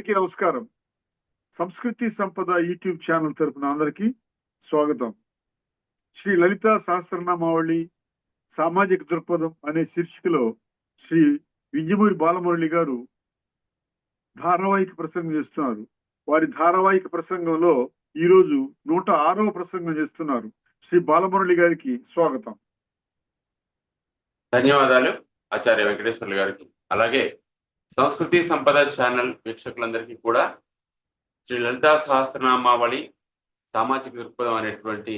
అందరికీ నమస్కారం. సంస్కృతి సంపద యూట్యూబ్ ఛానల్ తరపున అందరికీ స్వాగతం. శ్రీ లలిత సహస్రనామావళి సామాజిక దృక్పథం అనే శీర్షికలో శ్రీ వింజమూరి బాలమురళి గారు ధారావాహిక ప్రసంగం చేస్తున్నారు. వారి ధారావాహిక ప్రసంగంలో ఈరోజు 106వ ప్రసంగం చేస్తున్నారు. శ్రీ బాలమురళి గారికి స్వాగతం. ధన్యవాదాలు ఆచార్య వెంకటేశ్వర్లు గారికి. అలాగే సంస్కృతి సంపద ఛానల్ వీక్షకులందరికీ కూడా శ్రీ లలితా సహస్రనామావళి సామాజిక దృక్పథం అనేటువంటి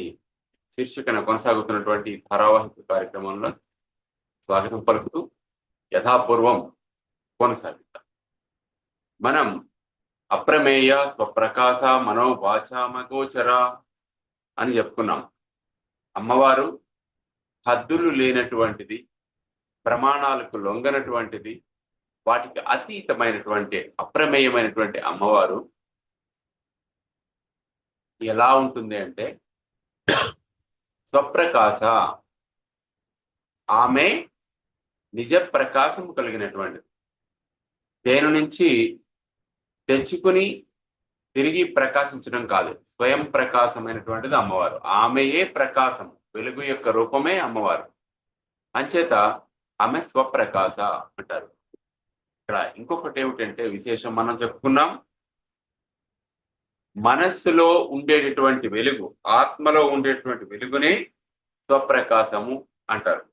శీర్షికన కొనసాగుతున్నటువంటి ధారావాహిక కార్యక్రమంలో స్వాగతం పలుకుతూ యథాపూర్వం కొనసాగిద్దాం. మనం అప్రమేయ స్వప్రకాశ మనోవాచామగోచర అని చెప్పుకున్నాం. అమ్మవారు హద్దులు లేనటువంటిది, ప్రమాణాలకు లొంగనటువంటిది, వాటికి అతీతమైనటువంటి అప్రమేయమైనటువంటి అమ్మవారు ఎలా ఉంటుంది అంటే స్వప్రకాశ, ఆమె నిజ ప్రకాశం కలిగినటువంటిది. దేని నుంచి తెచ్చుకుని తిరిగి ప్రకాశించడం కాదు, స్వయం ప్రకాశమైనటువంటిది అమ్మవారు. ఆమెయే ప్రకాశం, వెలుగు యొక్క రూపమే అమ్మవారు. అంచేత ఆమె స్వప్రకాశ అంటారు. ఇక్కడ ఇంకొకటి ఏమిటంటే విశేషం మనం చెప్పుకున్నాం, మనస్సులో ఉండేటటువంటి వెలుగు, ఆత్మలో ఉండేటువంటి వెలుగునే స్వప్రకాశము అంటారు.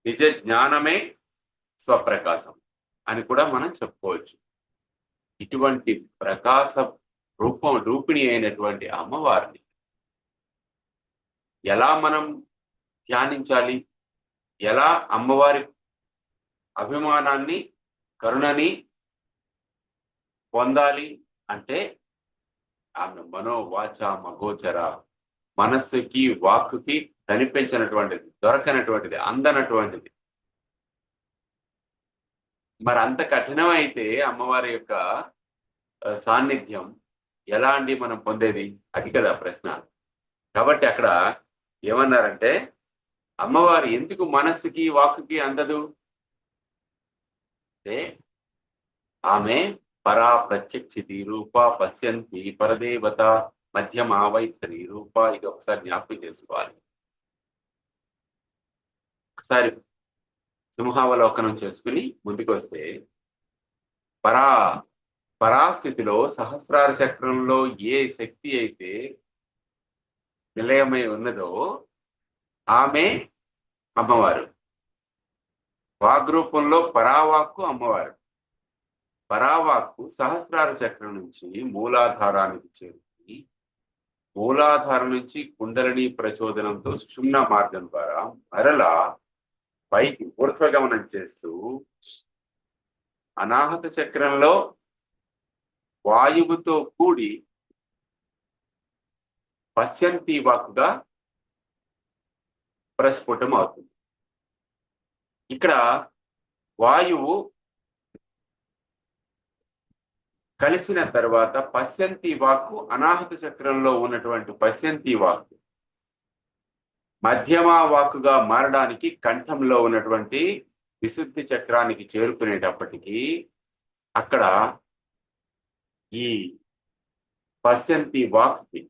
నిజ జ్ఞానమే స్వప్రకాశం అని కూడా మనం చెప్పుకోవచ్చు. ఇటువంటి ప్రకాశ రూపిణి అయినటువంటి అమ్మవారిని ఎలా మనం ధ్యానించాలి, ఎలా అమ్మవారి అభిమానాన్ని, కరుణని పొందాలి అంటే ఆమె మనోవాచ మగోచర, మనస్సుకి వాక్కుకి కనిపించినటువంటిది, దొరకనటువంటిది, అందనటువంటిది. మరి అంత కఠినమైతే అమ్మవారి యొక్క సాన్నిధ్యం ఎలా అండి మనం పొందేది? అది కదా ప్రశ్న. కాబట్టి అక్కడ ఏమన్నారంటే అమ్మవారు ఎందుకు మనస్సుకి వాక్కుకి అందదు అంటే ఆమె పరా ప్రత్యక్షితి రూప పశ్యంతి పరదేవత మధ్యమా వైఖరి రూప. ఇది ఒకసారి జ్ఞాపకం చేసుకోవాలి. ఒకసారి సింహావలోకనం చేసుకుని ముందుకు వస్తే పరాస్థితిలో సహస్రార చక్రంలో ఏ శక్తి అయితే నిలయమై ఉన్నదో ఆమె అమ్మవారు. వాగ్రూపంలో పరావాక్కు అమ్మవారు. పరావాక్కు సహస్రార చక్రం నుంచి మూలాధారానికి చేరుకుని, మూలాధారం నుంచి కుండలిని ప్రచోదనంతో సుషుమ్న మార్గం ద్వారా మరలా పైకి ఊర్ధ్వగమనం చేస్తూ అనాహత చక్రంలో వాయువుతో కూడి పశ్యంతి వాక్కుగా ప్రస్ఫుటం అవుతుంది. ఇక్కడ వాయువు కలిసిన తర్వాత పశ్యంతి వాక్కు, అనాహత చక్రంలో ఉన్నటువంటి పశ్యంతి వాక్కు మధ్యమా వాక్కుగా మారడానికి కంఠంలో ఉన్నటువంటి విశుద్ధి చక్రానికి చేరుకునేటప్పటికీ అక్కడ ఈ పశ్యంతి వాక్కి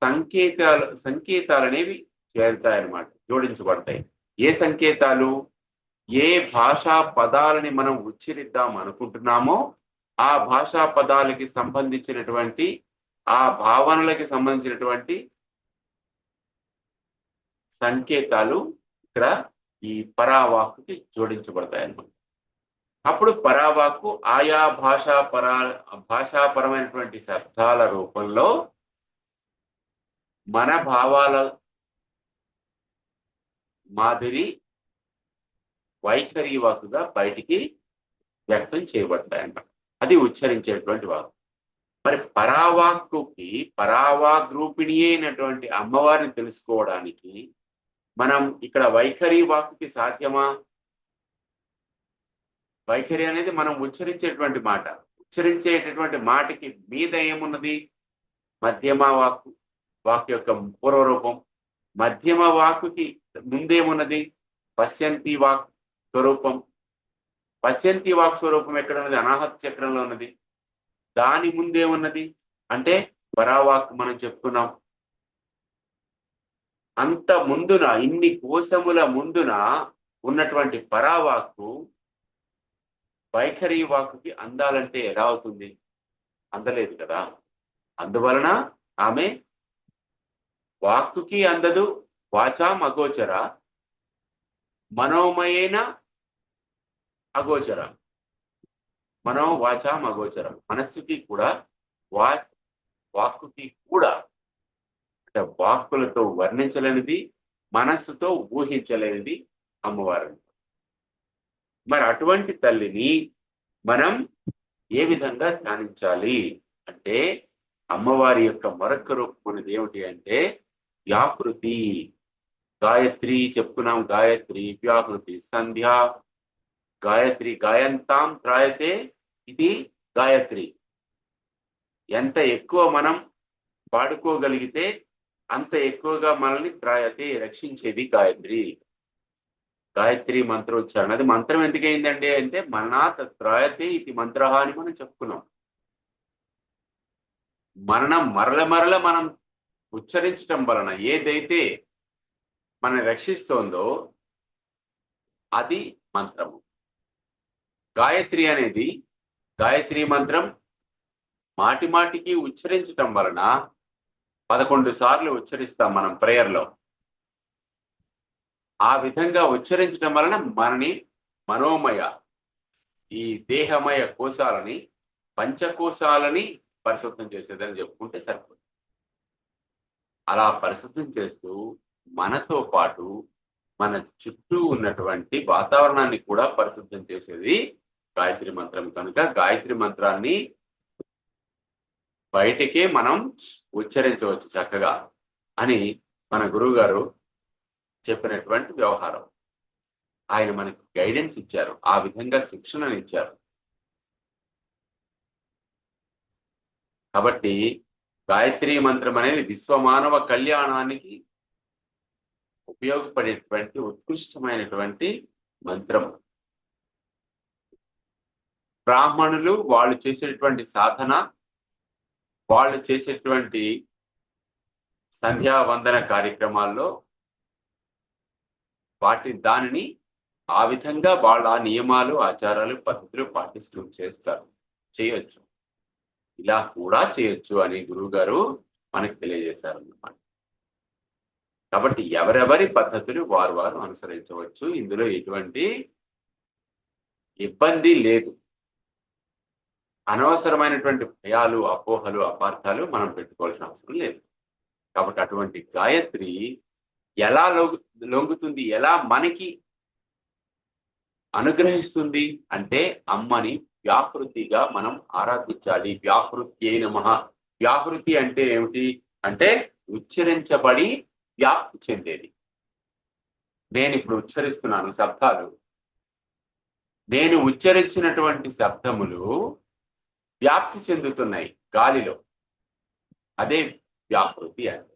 సంకేతాలు అనేవి చేరుతాయన్నమాట, జోడించబడతాయి. ఏ సంకేతాలు? ఏ భాషా పదాలని మనం ఉచ్చరిద్దాం అనుకుంటున్నామో ఆ భాషా పదాలకి సంబంధించినటువంటి, ఆ భావనలకి సంబంధించినటువంటి సంకేతాలు ఇక్కడ ఈ పరావాక్కుకి జోడించబడతాయి అన్నమాట. అప్పుడు పరావాక్కు ఆయా భాషాపరమైనటువంటి శబ్దాల రూపంలో మన భావాల మాదిరి వైఖరి వాక్కుగా బయటికి వ్యక్తం చేయబడతాయన్నమాట. అది ఉచ్చరించేటువంటి వాక్కు. మరి పరావాక్కుకి పరావాగ్రూపిణి అయినటువంటి అమ్మవారిని తెలుసుకోవడానికి మనం ఇక్కడ వైఖరి వాక్కుకి సాధ్యమా? వైఖరి అనేది మనం ఉచ్చరించేటువంటి మాట. ఉచ్చరించేటటువంటి మాటకి మీద ఏమున్నది? మధ్యమ వాక్కు యొక్క పూర్వరూపం. మధ్యమ వాక్కుకి ముందేమున్నది? పశ్యంతి వాక్ స్వరూపం. పశ్యంతి వాక్ స్వరూపం ఎక్కడ ఉన్నది? అనాహత చక్రంలో ఉన్నది. దాని ముందేమున్నది అంటే పరావాక్కు మనం చెప్పుకున్నాం. అంత ముందున ఇన్ని కోశముల ముందున ఉన్నటువంటి పరావాక్కు వైఖరి వాక్కుకి అందాలంటే ఎలా అవుతుంది? అందలేదు కదా. అందువలన ఆమె వాక్కుకి అందదు, వాచాం అగోచర, మనోమయేన అగోచర. వాచాం అగోచర, మనస్సుకి కూడా వాక్కుకి కూడా, అంటే వాక్కులతో వర్ణించలేనిది, మనస్సుతో ఊహించలేనిది అమ్మవారు. మరి అటువంటి తల్లిని మనం ఏ విధంగా ధ్యానించాలి అంటే, అమ్మవారి యొక్క మరొక రూపం అనేది ఏమిటి అంటే వ్యాకృతి. గాయత్రి చెప్పుకున్నాం, గాయత్రి, వ్యాకృతి, సంధ్య. గాయత్రి గాయంతాం త్రాయతే, ఇది గాయత్రి. ఎంత ఎక్కువ మనం పాడుకోగలిగితే అంత ఎక్కువగా మనల్ని త్రాయతే, రక్షించేది గాయత్రి. గాయత్రి మంత్రోచ్చారణ. అది మంత్రం ఎందుకైందండి అంటే మరణాత్ త్రాయతే ఇది మంత్ర అని మనం చెప్పుకున్నాం. మరణం మరల మనం ఉచ్చరించటం వలన ఏదైతే మనని రక్షిస్తోందో అది మంత్రము. గాయత్రి అనేది, గాయత్రి మంత్రం మాటి మాటికి ఉచ్చరించటం వలన 11 సార్లు ఉచ్చరిస్తాం మనం ప్రేయర్లో. ఆ విధంగా ఉచ్చరించడం వలన మనని మనోమయ, ఈ దేహమయ కోశాలని, పంచకోశాలని పరిశుద్ధం చేసేదని చెప్పుకుంటే సరిపోతుంది. అలా పరిశుద్ధం చేస్తూ మనతో పాటు మన చుట్టూ ఉన్నటువంటి వాతావరణాన్ని కూడా పరిశుద్ధం చేసేది గాయత్రి మంత్రం. కనుక గాయత్రి మంత్రాన్ని బయటికే మనం ఉచ్చరించవచ్చు చక్కగా అని మన గురువు గారు చెప్పినటువంటి వ్యవహారం. ఆయన మనకు గైడెన్స్ ఇచ్చారు, ఆ విధంగా శిక్షణను ఇచ్చారు. కాబట్టి గాయత్రి మంత్రం అనేది విశ్వమానవ కళ్యాణానికి ఉపయోగపడేటువంటి ఉత్కృష్టమైనటువంటి మంత్రం. బ్రాహ్మణులు వాళ్ళు చేసేటువంటి సాధన, వాళ్ళు చేసేటువంటి సంధ్యావందన కార్యక్రమాల్లో దానిని ఆ విధంగా వాళ్ళ నియమాలు, ఆచారాలు, పద్ధతులు పాటిస్తూ చేయొచ్చు. ఇలా కూడా చేయొచ్చు అని గురువు గారు మనకు తెలియజేశారు అన్నమాట. కాబట్టి ఎవరెవరి పద్ధతులు వారు అనుసరించవచ్చు. ఇందులో ఎటువంటి ఇబ్బంది లేదు. అనవసరమైనటువంటి భయాలు, అపోహలు, అపార్థాలు మనం పెట్టుకోవాల్సిన అవసరం లేదు. కాబట్టి అటువంటి గాయత్రి ఎలా లొంగుతుంది, ఎలా మనకి అనుగ్రహిస్తుంది అంటే అమ్మని వ్యాకృతిగా మనం ఆరాధించాలి. వ్యాకృతి నమః. వ్యాకృతి అంటే ఏమిటి అంటే ఉచ్చరించబడి వ్యాప్తి చెందేది. నేను ఇప్పుడు ఉచ్చరిస్తున్నాను శబ్దాలు, నేను ఉచ్చరించినటువంటి శబ్దములు వ్యాప్తి చెందుతున్నాయి గాలిలో. అదే వ్యాకృతి అంటే.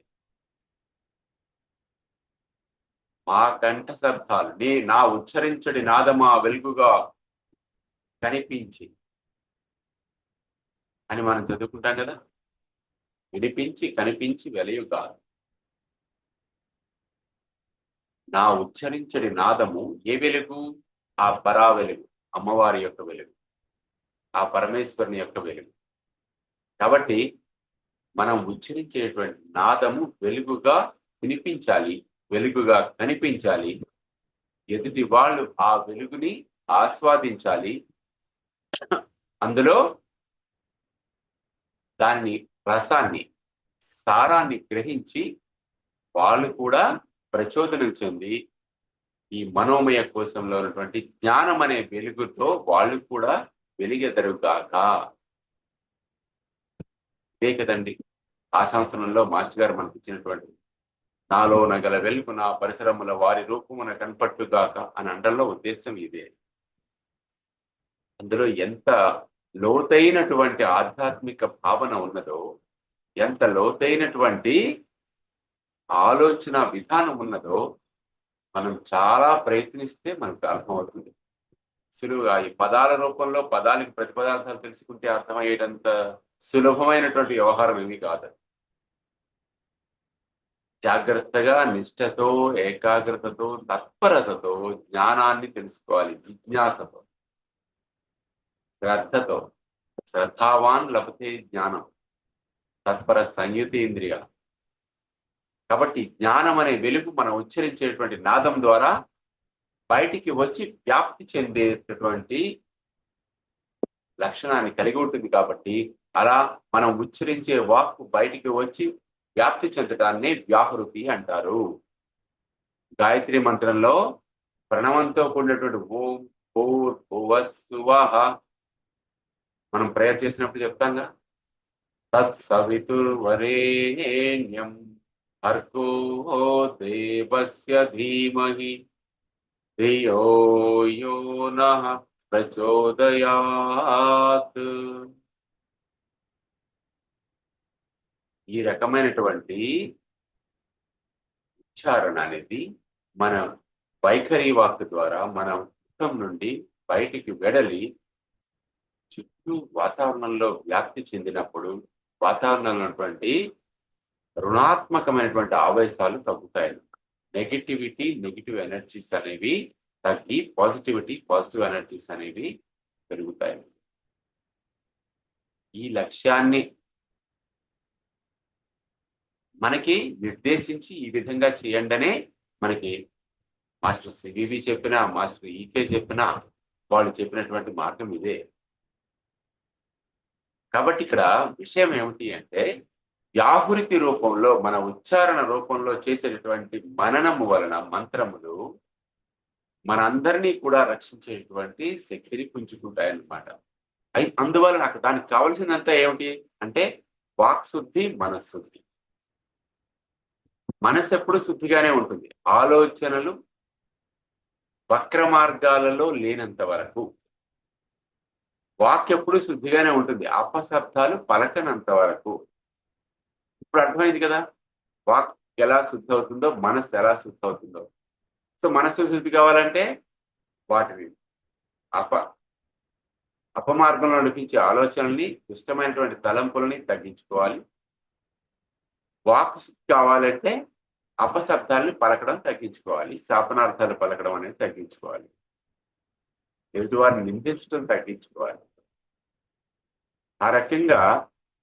మా కంఠ శబ్దాలు, నా ఉచ్చరించడి నాదమా వెలుగుగా కనిపించి అని మనం చదువుకుంటాం కదా. వినిపించి, కనిపించి, వెలయుగా. నా ఉచ్చరించడి నాదము ఏ వెలుగు? ఆ పరా వెలుగు, అమ్మవారి యొక్క వెలుగు, ఆ పరమేశ్వరుని యొక్క వెలుగు. కాబట్టి మనం ఉచ్చరించేటువంటి నాదము వెలుగుగా వినిపించాలి, వెలుగుగా కనిపించాలి. ఎదుటి వాళ్ళు ఆ వెలుగుని ఆస్వాదించాలి. అందులో దాన్ని రసాన్ని, సారాన్ని గ్రహించి వాళ్ళు కూడా ప్రచోదనం చెంది ఈ మనోమయ కోశంలో ఉన్నటువంటి జ్ఞానం అనే వెలుగుతో వాళ్ళు కూడా వెలిగెదరుగాక. ఇదే కదండి ఆ సంవత్సరంలో మాస్టర్ గారు మనకి ఇచ్చినటువంటి నాలో నగల వెలుగు నా పరిసరముల వారి రూపమున కనపట్టుగాక అని అండంలో ఉద్దేశం ఇదే. అందులో ఎంత లోతైనటువంటి ఆధ్యాత్మిక భావన ఉన్నదో, ఎంత లోతైనటువంటి ఆలోచన విధానం ఉన్నదో మనం చాలా ప్రయత్నిస్తే మనకు అర్థమవుతుంది. సులువుగా ఈ పదాల రూపంలో పదానికి ప్రతిపదార్థాలు తెలుసుకుంటే అర్థమయ్యేటంత సులభమైనటువంటి వ్యవహారం ఏమీ కాదు. జాగ్రత్తగా, నిష్ఠతో, ఏకాగ్రతతో, తత్పరతతో జ్ఞానాన్ని తెలుసుకోవాలి. జిజ్ఞాసతో, శ్రద్ధతో. శ్రద్ధావాన్ లభతే జ్ఞానం, తత్పర సంయుతేంద్రియ. కాబట్టి జ్ఞానం అనే వెలుగు మనం ఉచ్చరించేటువంటి నాదం ద్వారా బయటికి వచ్చి వ్యాప్తి చెందేటటువంటి లక్షణాన్ని కలిగి ఉంటుంది. కాబట్టి అలా మనం ఉచ్చరించే వాక్కు బయటికి వచ్చి వ్యాప్తి చెందటాన్ని వ్యాహృతి అంటారు. గాయత్రి మంత్రంలో ప్రణవంతో కూడినటువంటి ఓం భూర్ భువః స్వాహ మనం ప్రేయర్ చేసినప్పుడు చెప్తాంగా, తత్ సవితుర్వరేణ్యం భర్గో దేవస్య ధీమహి ధియో యో నః ప్రచోదయాత్. ఈ రకమైనటువంటి ఉచ్చారణ అనేది మన వైఖరి వాక్ ద్వారా మన ముఖం నుండి బయటికి వెడలి చుట్టూ వాతావరణంలో వ్యాప్తి చెందినప్పుడు వాతావరణంలో ఉన్నటువంటి రుణాత్మకమైనటువంటి ఆవేశాలు తగ్గుతాయి. నెగిటివిటీ, నెగిటివ్ ఎనర్జీస్ అనేవి తగ్గి పాజిటివిటీ, పాజిటివ్ ఎనర్జీస్ అనేవి పెరుగుతాయి. ఈ లక్ష్యాన్ని మనకి నిర్దేశించి ఈ విధంగా చేయండనే మనకి మాస్టర్ సివివి చెప్పినా, మాస్టర్ ఈకే చెప్పినా వాళ్ళు చెప్పినటువంటి మార్గం ఇదే. కాబట్టి ఇక్కడ విషయం ఏమిటి అంటే, వ్యాహృతి రూపంలో మన ఉచ్చారణ రూపంలో చేసేటటువంటి మననము వలన మంత్రములు మనందరినీ కూడా రక్షించేటువంటి శక్తిని పుంజుకుంటాయన్నమాట. అందువల్ల నాకు దానికి కావాల్సిందంతా ఏమిటి అంటే వాక్శుద్ధి, మనశుద్ధి. మనసు ఎప్పుడు శుద్ధిగానే ఉంటుంది. ఆలోచనలు వక్ర మార్గాలలో లేనంత వరకు. వాక్ ఎప్పుడు శుద్ధిగానే ఉంటుంది. అపశబ్దాలు పలకనంత వరకు. ఇప్పుడు అర్థమైంది కదా, వాక్ ఎలా శుద్ధి అవుతుందో, మనస్సు ఎలా శుద్ధి అవుతుందో. సో మనస్సు శుద్ధి కావాలంటే వాటిని అపమార్గంలో నడిపించే ఆలోచనల్ని, దుష్టమైనటువంటి తలంపులని తగ్గించుకోవాలి. వాక్ శుద్ధి కావాలంటే అపశబ్దాలని పలకడం తగ్గించుకోవాలి. శాపనార్థాలు పలకడం అనేది తగ్గించుకోవాలి. ఎదుటివారిని నిందించడం తగ్గించుకోవాలి. ఆ రకంగా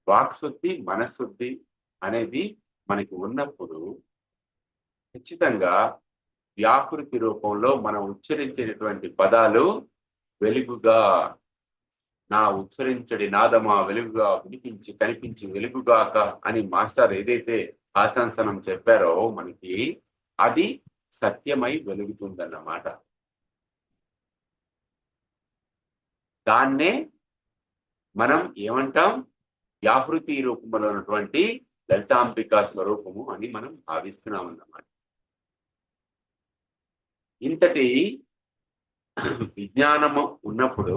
వాక్శుద్ధి, మనశుద్ధి అనేది మనకి ఉన్నప్పుడు ఖచ్చితంగా వ్యాకృతి రూపంలో మనం ఉచ్చరించేటటువంటి పదాలు వెలుగుగా, నా ఉచ్చరించడి నాదమా వెలుగుగా వినిపించి కనిపించి వెలుగుగాక అని మాస్టర్ ఏదైతే ఆశాసనం చెప్పారో మనకి, అది సత్యమై వెలుగుతుందన్నమాట. దాన్నే మనం ఏమంటాం, వ్యాహృతి రూపంలో ఉన్నటువంటి లలితాంబికా స్వరూపము అని మనం భావిస్తున్నాం అన్నమాట. ఇంతటి విజ్ఞానము ఉన్నప్పుడు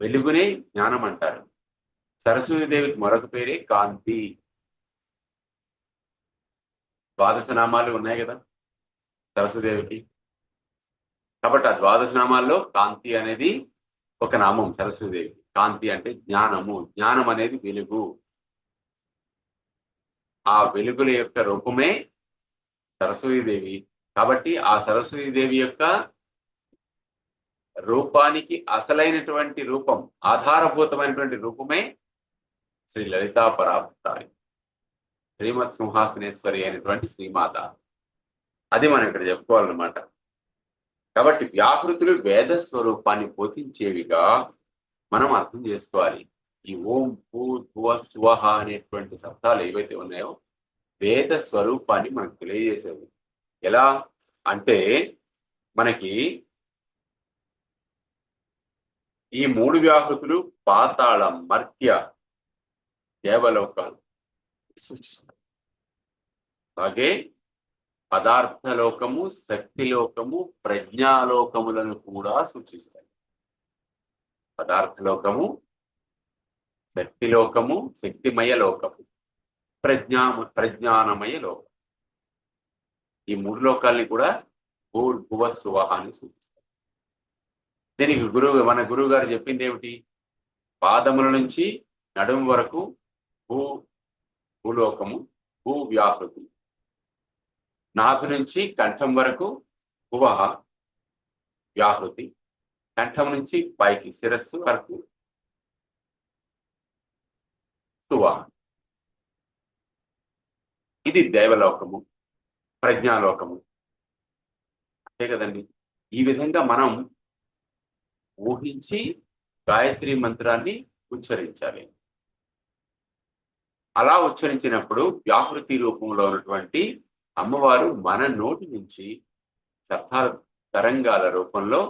వెలుగునే జ్ఞానం అంటారు. సరస్వతీదేవికి మరొక పేరే కాంతి. ద్వాదశ నామాలు ఉన్నాయి కదా సరస్వతీదేవికి. కాబట్టి ఆ ద్వాదశ నామాల్లో కాంతి అనేది ఒక నామం సరస్వతీదేవికి. కాంతి అంటే జ్ఞానము. జ్ఞానం అనేది వెలుగు. ఆ వెలుగుల యొక్క రూపమే సరస్వతీదేవి. కాబట్టి ఆ సరస్వతీదేవి యొక్క రూపానికి అసలైనటువంటి రూపం, ఆధారభూతమైనటువంటి రూపమే శ్రీ లలితా పరాభుతాయి, శ్రీమత్ సింహాసనేశ్వరి అయినటువంటి శ్రీమాత. అది మనం ఇక్కడ చెప్పుకోవాలన్నమాట. కాబట్టి వ్యాకృతులు వేద స్వరూపాన్ని బోధించేవిగా మనం అర్థం చేసుకోవాలి. ఈ ఓం భూ భువ స్వహ అనేటువంటి శబ్దాలు ఏవైతే ఉన్నాయో వేద స్వరూపాన్ని మనకు తెలియజేసేవి. ఎలా అంటే మనకి ఈ మూడు వ్యాహృతులు పాతాళ, మర్త్య, దేవలోకాలు సూచిస్తాయి. అలాగే పదార్థలోకము, శక్తిలోకము, ప్రజ్ఞాలోకములను కూడా సూచిస్తాయి. పదార్థలోకము, శక్తిలోకము, శక్తిమయ లోకము, ప్రజ్ఞానమయ లోకం. ఈ మూడు లోకాల్ని కూడా భూర్భువ స్వహ అని సూచిస్తాయి. దీనికి మన గురువు గారు చెప్పింది ఏమిటి? పాదముల నుంచి నడుము వరకు భూలోకము, భూ వ్యాహృతి. నాభి నుంచి కంఠం వరకు భువః వ్యాహృతి. కంఠం నుంచి పైకి శిరస్సు వరకు స్తువః. ఇది దేవలోకము, ప్రజ్ఞాలోకము. అంతే కదండి. ఈ విధంగా మనం ఊహించి గాయత్రి మంత్రాన్ని ఉచ్చరించాలి. అలా ఉచ్చరించినప్పుడు వ్యాహృతి రూపంలో ఉన్నటువంటి అమ్మవారు మన నోటి నుంచి శబ్ద తరంగాల రూపంలో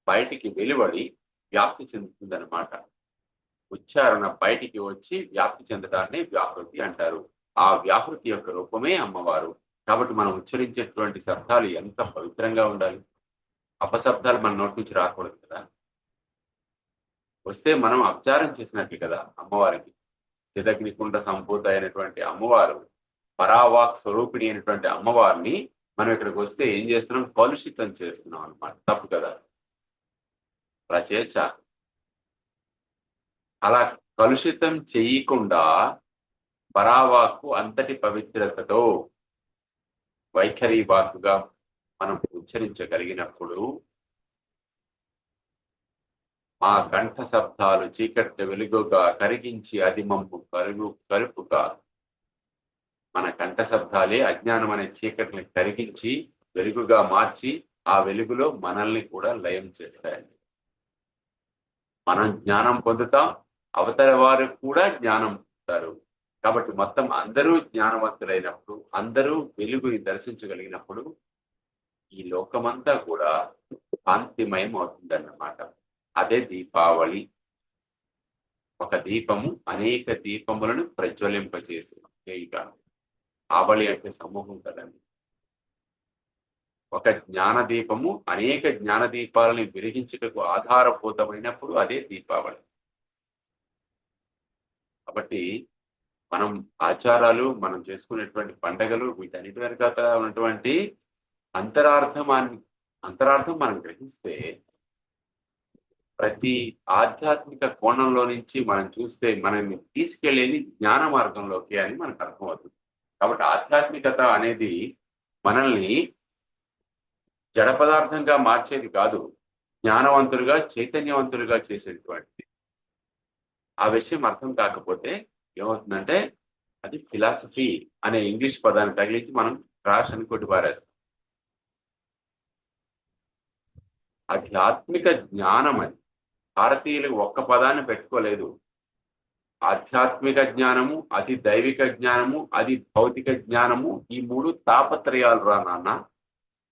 బయటికి వెలువడి వ్యాప్తి చెందుతుందన్నమాట. ఉచ్చారణ బయటికి వచ్చి వ్యాప్తి చెందడాన్ని వ్యాహృతి అంటారు. ఆ వ్యాహృతి యొక్క రూపమే అమ్మవారు. కాబట్టి మనం ఉచ్చరించేటువంటి శబ్దాలు ఎంత పవిత్రంగా ఉండాలి. అపశబ్దాలు మన నోటి నుంచి రాకూడదు కదా. వస్తే మనం అపచారం చేసినట్టు కదా అమ్మవారికి. చిదగ్నికుండ సంపూత అయినటువంటి అమ్మవారు, పరావాక్ స్వరూపిణి అయినటువంటి అమ్మవారిని మనం ఇక్కడికి వస్తే ఏం చేస్తున్నాం? కలుషితం చేస్తున్నాం అన్నమాట. తప్పు కదా. అలా చేయొచ్చా? అలా కలుషితం చేయకుండా పరావాక్కు అంతటి పవిత్రతతో వైఖరి వాక్కుగా మనం ఉచ్చరించగలిగినప్పుడు మా కంఠ శబ్దాలు చీకటి వెలుగుగా కరిగించి అది మమ్ము కలుపుగా. మన కంఠ శబ్దాలే అజ్ఞానం అనే చీకటిని కరిగించి వెలుగుగా మార్చి ఆ వెలుగులో మనల్ని కూడా లయం చేస్తాయండి. మనం జ్ఞానం పొందుతాం, అవతల వారు కూడా జ్ఞానం పొందుతారు. కాబట్టి మొత్తం అందరూ జ్ఞానవంతులైనప్పుడు, అందరూ వెలుగుని దర్శించగలిగినప్పుడు ఈ లోకమంతా కూడా కాంతిమయం అవుతుందన్నమాట. అదే దీపావళి. ఒక దీపము అనేక దీపములను ప్రజ్వలింపచేసేట. ఆవళి అంటే సమూహం కదండి. ఒక జ్ఞాన దీపము అనేక జ్ఞాన దీపాలని వెలిగించుటకు ఆధారభూతమైనప్పుడు అదే దీపావళి. కాబట్టి మనం ఆచారాలు, మనం చేసుకునేటువంటి పండగలు, వీటన్నిటి వెనకాల ఉన్నటువంటి అంతరార్థం మనం గ్రహిస్తే ప్రతి ఆధ్యాత్మిక కోణంలో నుంచి మనం చూస్తే మనల్ని తీసుకెళ్లేది జ్ఞాన మార్గంలోకి అని మనకు అర్థమవుతుంది. కాబట్టి ఆధ్యాత్మికత అనేది మనల్ని జడ పదార్థంగా మార్చేది కాదు, జ్ఞానవంతులుగా, చైతన్యవంతులుగా చేసేటువంటిది. ఆ విషయం అర్థం కాకపోతే ఏమవుతుందంటే అది ఫిలాసఫీ అనే ఇంగ్లీష్ పదాన్ని తగిలించి మనం క్రాష్ అని కొట్టిపారేస్తాం. ఆధ్యాత్మిక జ్ఞానం అది. భారతీయులు ఒక్క పదాన్ని పెట్టుకోలేదు. ఆధ్యాత్మిక జ్ఞానము, అది దైవిక జ్ఞానము, అది భౌతిక జ్ఞానము. ఈ మూడు తాపత్రయాలు రా నాన్న.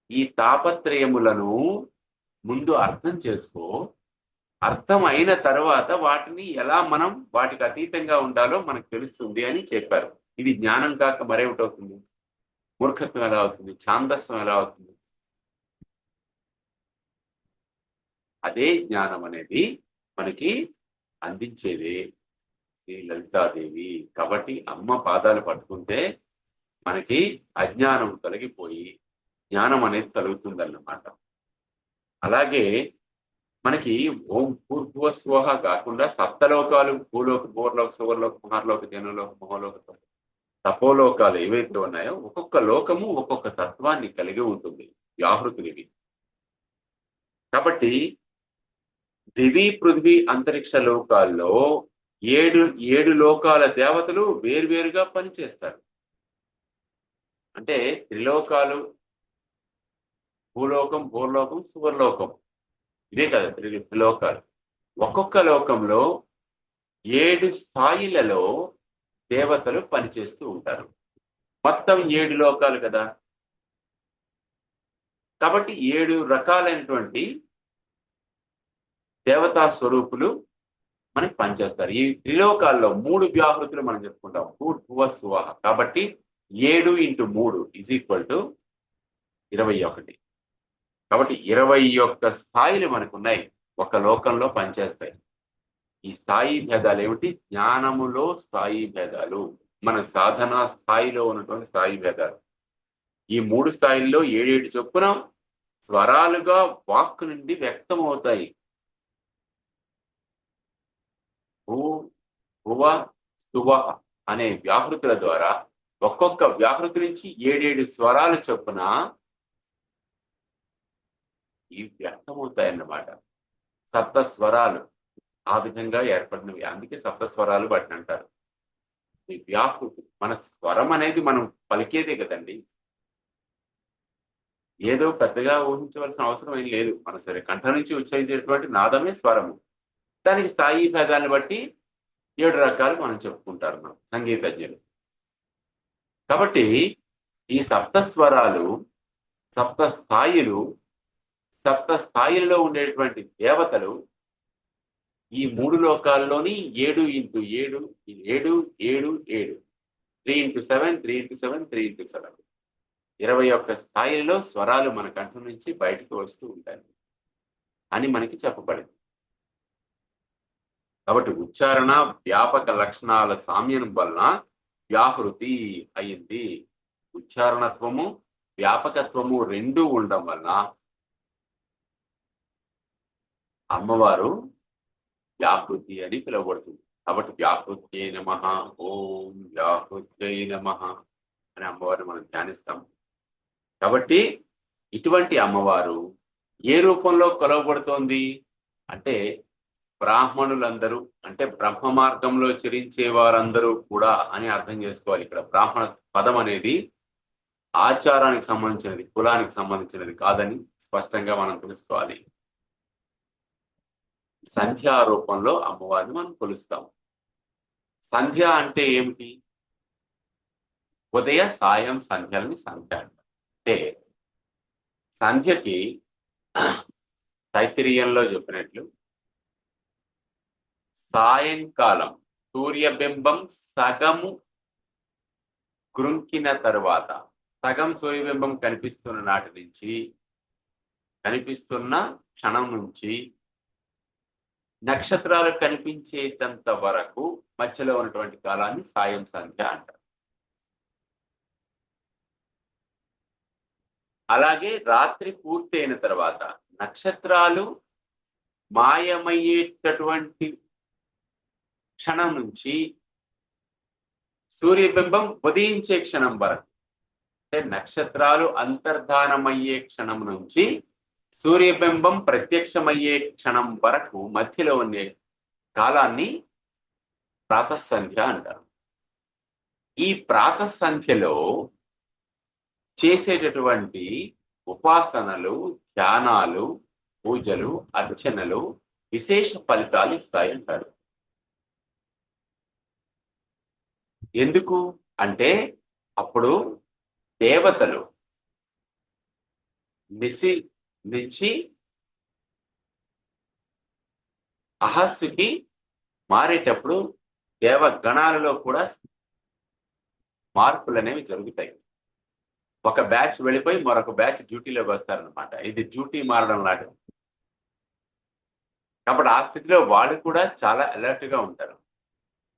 ఈ తాపత్రయములను ముందు అర్థం చేసుకో. అర్థం అయిన తర్వాత వాటిని ఎలా మనం వాటికి అతీతంగా ఉండాలో మనకు తెలుస్తుంది అని చెప్పారు. ఇది జ్ఞానం కాక మరేమిటవుతుంది? మూర్ఖత్వం ఎలా అవుతుంది? ఛాందస్సం ఎలా అవుతుంది? అదే జ్ఞానం అనేది మనకి అందించేది శ్రీ లలితాదేవి. కాబట్టి అమ్మ పాదాలు పట్టుకుంటే మనకి అజ్ఞానం తొలగిపోయి జ్ఞానం అనేది కలుగుతుందన్నమాట. అలాగే మనకి ఓం భూర్భువ స్వః కాకుండా సప్తలోకాలు, భూలోక, భూర్లోక, సువర్లోక, మహర్లోక, జనలోక, మహోలోక, తపోలోకాలు ఏవైతే ఉన్నాయో ఒక్కొక్క లోకము ఒక్కొక్క తత్వాన్ని కలిగి ఉంటుంది, వ్యాహృతునివి. కాబట్టి దివి, పృథ్వీ, అంతరిక్ష లోకాల్లో ఏడు లోకాల దేవతలు వేర్వేరుగా పనిచేస్తారు. అంటే త్రిలోకాలు, భూలోకం, భూర్లోకం, సువర్లోకం, ఇదే కదా త్రిలోకాలు. ఒక్కొక్క లోకంలో 7 స్థాయిలలో దేవతలు పనిచేస్తూ ఉంటారు. మొత్తం 7 లోకాలు కదా. కాబట్టి 7 రకాలైనటువంటి దేవతా స్వరూపులు మనకి పనిచేస్తారు. ఈ త్రిలోకాల్లో 3 వ్యాహృతులు మనం చెప్పుకుంటాం, భూర్భువ స్వః. కాబట్టి 7 × 3 = 21. కాబట్టి 21 స్థాయిలు మనకు ఉన్నాయి, ఒక లోకంలో పనిచేస్తాయి. ఈ స్థాయి భేదాలు ఏమిటి? జ్ఞానములో స్థాయి భేదాలు, మన సాధన స్థాయిలో ఉన్నటువంటి స్థాయి భేదాలు. ఈ 3 స్థాయిల్లో 7 చొప్పున స్వరాలుగా వాక్ నుండి వ్యక్తం అవుతాయి. భూ భువ స్తువ అనే వ్యాహృతుల ద్వారా ఒక్కొక్క వ్యాహృతి నుంచి 7 స్వరాలు చొప్పున ఇవి వ్యక్తమవుతాయన్నమాట. సప్త స్వరాలు ఆ విధంగా ఏర్పడినవి, అందుకే సప్త స్వరాలు వాటిని అంటారు. ఈ వ్యాహృతి మన స్వరం అనేది మనం పలికేదే కదండి. ఏదో పెద్దగా ఊహించవలసిన అవసరం ఏం లేదు. మన సరే కంఠం నుంచి ఉచ్చరించేటువంటి నాదమే స్వరము. దానికి స్థాయి భేదాన్ని బట్టి 7 రకాలు మనం చెప్పుకుంటారు మనం సంగీతజ్ఞులు. కాబట్టి ఈ సప్త స్వరాలు, సప్త స్థాయిలు, సప్త స్థాయిల్లో ఉండేటువంటి దేవతలు ఈ 3 లోకాల్లోని 7 ఇంటూ 7 7 7 7 3 ఇంటూ 7 3 ఇంటూ 7 3 ఇంటూ 7 21 స్థాయిలో స్వరాలు మన కంఠం నుంచి బయటకు వస్తూ ఉంటాయి అని మనకి చెప్పబడింది. కాబట్టి ఉచ్చారణ వ్యాపక లక్షణాల సామ్యం వలన వ్యాహృతి అయింది. ఉచ్చారణత్వము వ్యాపకత్వము రెండూ ఉండడం వలన అమ్మవారు వ్యాహృతి అని పిలువబడుతుంది. కాబట్టి వ్యాహృత్యై నమః, ఓం వ్యాహృత్యై నమః అని అమ్మవారిని మనం ధ్యానిస్తాం. కాబట్టి ఇటువంటి అమ్మవారు ఏ రూపంలో కొలవబడుతోంది అంటే బ్రాహ్మణులందరూ, అంటే బ్రహ్మ మార్గంలో చరించే వారందరూ కూడా అని అర్థం చేసుకోవాలి. ఇక్కడ బ్రాహ్మణ పదం అనేది ఆచారానికి సంబంధించినది, కులానికి సంబంధించినది కాదని స్పష్టంగా మనం తెలుసుకోవాలి. సంధ్యా రూపంలో అమ్మవారిని మనం కొలుస్తాం. సంధ్య అంటే ఏమిటి? ఉదయ సాయం సంధ్యల్ని సంధ్య అంటే సంధ్యకి తైత్తిరీయంలో చెప్పినట్లు సాయంకాలం సూర్యబింబం సగము కృంకిన తరువాత, సగం సూర్యబింబం కనిపిస్తున్న నాటి నుంచి, కనిపిస్తున్న క్షణం నుంచి నక్షత్రాలు కనిపించేటంత వరకు మధ్యలో ఉన్నటువంటి కాలాన్ని సాయం సంధ్య అంటారు. అలాగే రాత్రి పూర్తయిన తర్వాత నక్షత్రాలు మాయమయ్యేటటువంటి క్షణం నుంచి సూర్యబింబం ఉదయించే క్షణం వరకు, అంటే నక్షత్రాలు అంతర్ధానమయ్యే క్షణం నుంచి సూర్యబింబం ప్రత్యక్షమయ్యే క్షణం వరకు మధ్యలో ఉండే కాలాన్ని ప్రాతఃసంధ్య అంటారు. ఈ ప్రాతఃసంధ్యలో చేసేటటువంటి ఉపాసనలు, ధ్యానాలు, పూజలు, అర్చనలు విశేష ఫలితాలు ఇస్తాయి అంటారు. ఎందుకు అంటే అప్పుడు దేవతలు నిశి నుంచి అహస్సుకి మారేటప్పుడు దేవగణాలలో కూడా మార్పులు అనేవి జరుగుతాయి. ఒక బ్యాచ్ వెళ్ళిపోయి మరొక బ్యాచ్ డ్యూటీలోకి వస్తారనమాట. ఇది డ్యూటీ మారడం లాంటిది. కాబట్టి ఆ స్థితిలో వాళ్ళు కూడా చాలా అలర్ట్ గా ఉంటారు.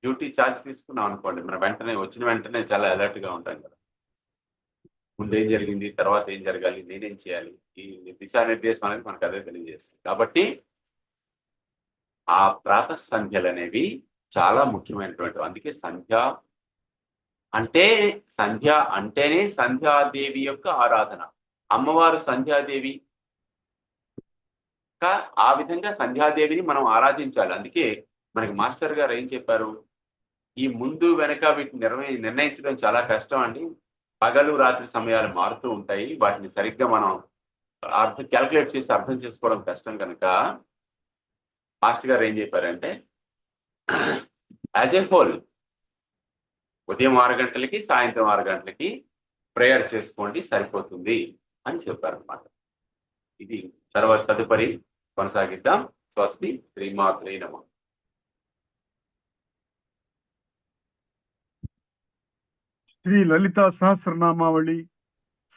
డ్యూటీ ఛార్జ్ తీసుకున్నాం అనుకోండి, మనం వెంటనే వచ్చిన వెంటనే చాలా అలర్ట్ గా ఉంటాం కదా. ముందు ఏం జరిగింది, తర్వాత ఏం జరగాలి, నేనేం చేయాలి, ఈ దిశానిర్దేశం అనేది మనకు అదే తెలియజేస్తుంది. కాబట్టి ఆ ప్రాతః సంధ్యలు అనేవి చాలా ముఖ్యమైనటువంటి, అందుకే సంధ్య అంటే, సంధ్య అంటేనే సంధ్యాదేవి యొక్క ఆరాధన. అమ్మవారు సంధ్యాదేవి, ఆ విధంగా సంధ్యాదేవిని మనం ఆరాధించాలి. అందుకే మనకి మాస్టర్ గారు ఏం చెప్పారు, ఈ ముందు వెనక వీటిని నిర్ణయించడం చాలా కష్టం అండి. పగలు రాత్రి సమయాలు మారుతూ ఉంటాయి, వాటిని సరిగ్గా మనం క్యాల్కులేట్ చేసి అర్థం చేసుకోవడం కష్టం కనుక మాస్టర్ గారు ఏం చెప్పారంటే యాజ్ ఏ హోల్ ఉదయం 6 గంటలకి సాయంత్రం 6 గంటలకి ప్రేయర్ చేసుకోండి సరిపోతుంది అని చెప్పారనమాట. ఇది తర్వాత తదుపరి కొనసాగిద్దాం. స్వస్తి. శ్రీమాత్రే నమః. శ్రీ లలితా సహస్రనామావళి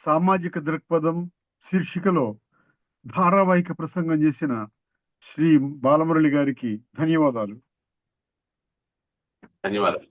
సామాజిక దృక్పథం శీర్షికలో ధారావాహిక ప్రసంగం చేసిన శ్రీ బాలమురళి గారికి ధన్యవాదాలు. ధన్యవాదాలు.